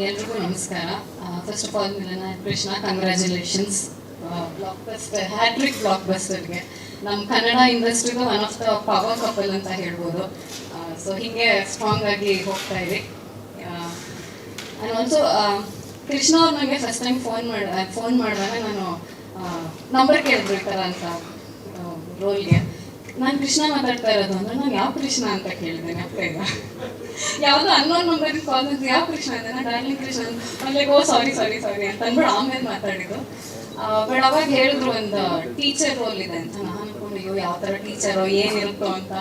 ಎಲ್ರಿಗೂ ನಮಸ್ಕಾರ. First of all Milana Krishna, congratulations. Blockbuster, hat-trick ಬ್ಲಾಕ್ ಬಸ್ಟರ್ಗೆ. ನಮ್ಮ ಕನ್ನಡ ಇಂಡಸ್ಟ್ರಿದು one of the power couple ಅಂತ ಹೇಳ್ಬೋದು. ಸೊ ಹೀಗೆ ಸ್ಟ್ರಾಂಗ್ ಆಗಿ ಹೋಗ್ತಾ ಇರಿ. ಆ್ಯಂಡ್ ಆಲ್ಸೋ ಕೃಷ್ಣ ಅವ್ರು ನನಗೆ ಫಸ್ಟ್ ಟೈಮ್ ಫೋನ್ ಮಾಡಿದಾಗ ನಾನು ನಂಬರ್ ಕೇಳಿದ್ರು ಈ ಥರ ಅಂತ ರೋಲ್ಗೆ. ನಾನು ಕೃಷ್ಣ ಮಾತಾಡ್ತಾ ಇರೋದು ಅಂದರೆ ನಾನು ಯಾವ ಕೃಷ್ಣ ಅಂತ ಕೇಳಿದೆ. ಅಪ್ಪ ಈಗ ಯಾವುದೋ ಅನ್ನೋನ್ ನಂಬರಿಗೆ ಕಾಲ್ ಅಂತ ಯಾವ ಕೃಷ್ಣ ಅಂತ, ನಾನು ಡಾರ್ಲಿಂಗ್ ಕೃಷ್ಣ ಅಂದ್ರೆ ಓ ಸಾರಿ ಅಂತ ಅಂದ್ಬಿಟ್ಟು ಆಮೇಲೆ ಮಾತಾಡಿದ್ದು. ಬಟ್ ಅವಾಗ ಹೇಳಿದ್ರು ಒಂದು ಟೀಚರ್ ರೋಲ್ ಇದೆ ಅಂತ. ನಾನು ಅನ್ಕೊಂಡು ಅಯ್ಯೋ ಯಾವ ಥರ ಟೀಚರೋ ಏನಿರುತ್ತೋ ಅಂತ.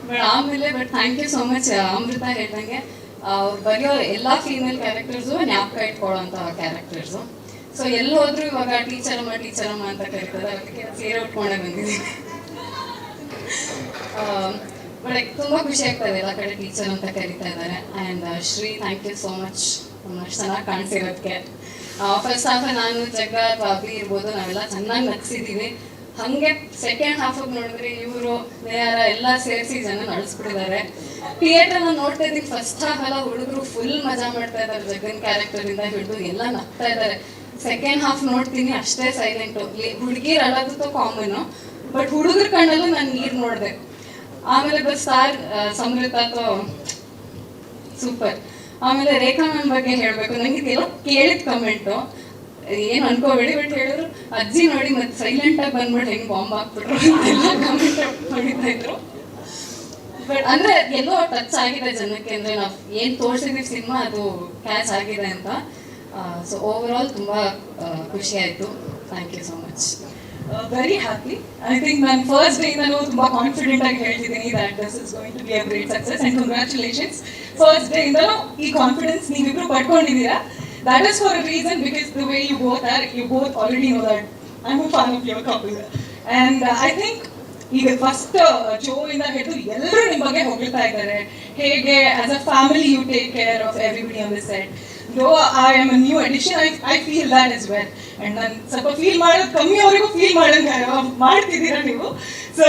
But thank you so much. Amrutha ಹೇಳ್ದಂಗೆ ಅವ್ರು ಬರೆಯೋ ಎಲ್ಲ ಫೀಮೇಲ್ ಕ್ಯಾರೆಕ್ಟರ್ಸು ಜ್ಞಾಪಕ ಇಟ್ಕೊಳ್ಳೋಂಥ ಕ್ಯಾರೆಕ್ಟರ್ಸು. ಸೊ ಎಲ್ಲಿ ಹೋದ್ರು ಇವಾಗ ಟೀಚರಮ್ಮ ಅಂತ ಕರೀತಾರೆ. ಅದಕ್ಕೆ ಸೀರೆ ಉಟ್ಕೊಂಡೇ ಬಂದಿದ್ದೀನಿ. ಬಟ್ ತುಂಬ ಖುಷಿ ಆಗ್ತದೆ ಎಲ್ಲ ಕಡೆ ಟೀಚರ್ ಅಂತ ಕರೀತಾ ಇದ್ದಾರೆ. And Shri, thank you so much ಅಷ್ಟು ಚೆನ್ನಾಗಿ ಕಾಣಿಸಿರೋದಕ್ಕೆ. ಫಸ್ಟ್ ಹಾಫ್ ನಾನು ಜಗ್ಗ ಬಾಬಿ ಇರ್ಬೋದು, ನಾವೆಲ್ಲ ಚೆನ್ನಾಗಿ ನಗ್ಸಿದ್ದೀವಿ. ಹಾಗೆ ಸೆಕೆಂಡ್ ಹಾಫಿಗೆ ನೋಡಿದ್ರೆ ಇವರು ನೇರ ಎಲ್ಲ ಸೇರಿಸಿ ಜನ ನಡೆಸ್ಬಿಟ್ಟಿದ್ದಾರೆ. ಥಿಯೇಟರ್ನ ನೋಡ್ತಾ ಇದ್ದೀವಿ. ಫಸ್ಟ್ ಹಾಫ್ ಎಲ್ಲ ಹುಡುಗರು ಫುಲ್ ಮಜಾ ಮಾಡ್ತಾ ಇದ್ದಾರೆ. ಜಗನ್ ಕ್ಯಾರೆಕ್ಟರಿಂದ ಹಿಡಿದು ಎಲ್ಲ ನಗ್ತಾ ಇದ್ದಾರೆ. ಸೆಕೆಂಡ್ ಹಾಫ್ ನೋಡ್ತೀನಿ ಅಷ್ಟೇ ಸೈಲೆಂಟು. ಹುಡುಗಿರು ಅಳೋದು ಕಾಮನು, ಬಟ್ ಹುಡುಗರ ಕಣ್ಣಲ್ಲೂ ನಾನು ನೀರು ನೋಡಿದೆ. ಆಮೇಲೆ ಸ್ಟಾರ್ ಸಮೃದ್ಧ ಸೂಪರ್. ಆಮೇಲೆ ರೇಖಾ ಮ್ಯಾಮ್ ಬಗ್ಗೆ ಹೇಳಬೇಕು. ನನಗೆ ಇದೆಲ್ಲ ಕೇಳಿದ ಕಮೆಂಟು, ಏನು ಅನ್ಕೋಬೇಡಿ, ಬಟ್ ಹೇಳಿದ್ರು ಅಜ್ಜಿ ನೋಡಿ ಮತ್ತೆ ಸೈಲೆಂಟಾಗಿ ಬಂದ್ಬಿಟ್ಟು ಹೆಂಗೆ ಬಾಂಬ್ ಹಾಕ್ಬಿಟ್ರು ಅಂತೆಲ್ಲ ಕಮೆಂಟ್ ಹೊಡಿತಾ ಇದ್ರು. ಬಟ್ ಅಂದರೆ ಎಲ್ಲೋ ಟಚ್ ಆಗಿದೆ ಜನಕ್ಕೆ. ಅಂದರೆ ನಾವು ಏನು ತೋರಿಸಿದ್ವಿ ಸಿನಿಮಾ ಅದು ಕ್ಯಾಚ್ ಆಗಿದೆ ಅಂತ. ಸೊ ಓವರ್ ಆಲ್ ತುಂಬ ಖುಷಿ ಆಯಿತು. Thank you so much. Very happy. I think ನಾನು ಫಸ್ಟ್ ಡೇ ನಾನು ತುಂಬಾ ಕಾನ್ಫಿಡೆಂಟ್ ಆಗಿ ಹೇಳ್ತಿದ್ದೀನಿ that this is going to be a great success and congratulations. First day ಇಂದಲೂ ಈ ಕಾನ್ಫಿಡೆನ್ಸ್ ನೀವಿಬ್ರು ಪಡ್ಕೊಂಡಿದ್ದೀರಾ. That is for a reason, because the way you both already know that I'm a fan of your couple. And I think ಈಗ first ಜೋ ಇಂದ ಹಿಡಿದು ಎಲ್ಲರೂ ನಿಮ್ಮ ಬಗ್ಗೆ ಹೊಗಳ್ತಾ ಇದ್ದಾರೆ. ಹೇಗೆ as a family you take care of everybody on this set. Though I am a new addition, I feel that as well. And ನಾನು ಸ್ವಲ್ಪ ಫೀಲ್ ಮಾಡೋದು ಕಮ್ಮಿ, ಅವರಿಗೂ ಫೀಲ್ ಮಾಡ್ತಿದ್ದೀರಾ ನೀವು. So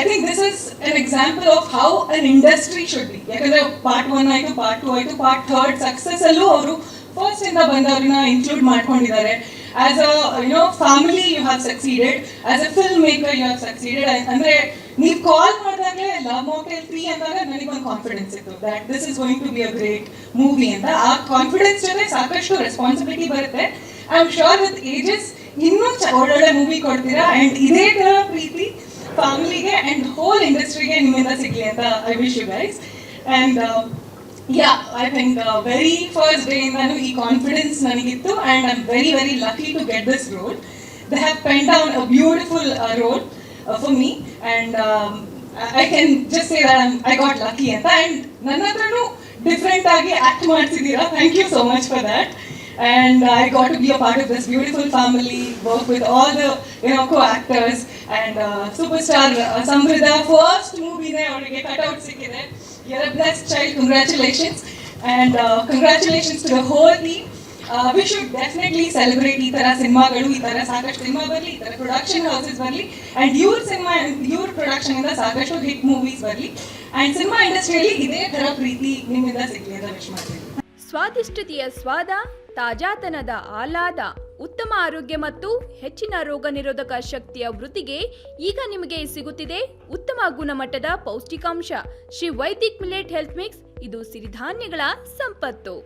I think this is an example of how an industry should be. ಯಾಕಂದ್ರೆ part 1 ಆಯಿತು, part 2 ಆಯಿತು, ಪಾರ್ಟ್ 3 ಸಕ್ಸಸ್ ಅಲ್ಲೂ ಅವರು ಫಸ್ಟ್ ಇಂದ ಬಂದವ್ರನ್ನ ಇನ್ಕ್ಲೂಡ್ ಮಾಡ್ಕೊಂಡಿದ್ದಾರೆ. As a family you have succeeded, as a filmmaker you have succeeded. ಅಂದ್ರೆ ನೀವು ಕಾಲ್ ಮಾಡಿದಾಗಲೇ love mocktail 3 ಅಂದಾಗ ನನಗೊಂದು ಕಾನ್ಫಿಡೆನ್ಸ್ ಇತ್ತು that this is going to be a great movie ಅಂತ. ಆ ಕಾನ್ಫಿಡೆನ್ಸ್ ಜೊತೆ ಸಾಕಷ್ಟು ರೆಸ್ಪಾನ್ಸಿಬಿಲಿಟಿ ಬರುತ್ತೆ. I am sure with ages ಇನ್ನೂ ಒಳ್ಳೊಳ್ಳೆ ಮೂವಿ ಕೊಡ್ತೀರಾ. ಆ್ಯಂಡ್ ಇದೇ ಥರ ಪ್ರೀತಿ ಫ್ಯಾಮಿಲಿಗೆ ಆ್ಯಂಡ್ ಹೋಲ್ ಇಂಡಸ್ಟ್ರಿಗೆ ನಿಮ್ಮಿಂದ ಸಿಗಲಿ ಅಂತ I wish you guys. And I think very first day ಇಂದಾನು ಈ ಕಾನ್ಫಿಡೆನ್ಸ್ ನನಗಿತ್ತು. And I am very very lucky to get this role. They have penned down a beautiful role for me, and I can just say that I got lucky ಅಂತ. And ನನ್ನ ಹತ್ರನೂ different ಆಗಿ act ಮಾಡ್ತಿದ್ದೀರಾ. Thank you so much for that. And I got to be a part of this beautiful family, work with all the co-actors. And superstar Samridha first movie ne avರಿಗೆ cutout ಸಿಕ್ಕಿದೆ. You're a blessed child. Congratulations. And congratulations to the whole team. We should definitely celebrate ಈ ಥರ ಸಿನಿಮಾಗಳು, ಈ ಥರ ಸಾಕಷ್ಟು cinema ಬರಲಿ, ಈ ಥರ ಪ್ರೊಡಕ್ಷನ್ ಹೌಸಸ್ ಬರಲಿ. ಆ್ಯಂಡ್ ಇವ್ರ ಪ್ರೊಡಕ್ಷನಿಂದ ಸಾಕಷ್ಟು ಹಿಟ್ ಮೂವೀಸ್ ಬರಲಿ. ಆ್ಯಂಡ್ ಸಿನಿಮಾ ಇಂಡಸ್ಟ್ರಿಯಲ್ಲಿ ಇದೇ ಥರ ಪ್ರೀತಿ ನಿಮ್ಮಿಂದ ಸಿಗಲಿ ಅಂತ ವಿಶ್ ಮಾಡ್ತೀನಿ. ಸ್ವಾದಿಷ್ಟತೆಯ ಸ್ವಾದ, ತಾಜಾತನದ ಆಹ್ಲಾದ, ಉತ್ತಮ ಆರೋಗ್ಯ ಮತ್ತು ಹೆಚ್ಚಿನ ರೋಗ ನಿರೋಧಕ ಶಕ್ತಿಯ ವೃದ್ಧಿಗೆ ಈಗ ನಿಮಗೆ ಸಿಗುತ್ತಿದೆ ಉತ್ತಮ ಗುಣಮಟ್ಟದ ಪೌಷ್ಟಿಕಾಂಶ. Shri Vaidik millet health mix. ಇದು ಸಿರಿಧಾನ್ಯಗಳ ಸಂಪತ್ತು.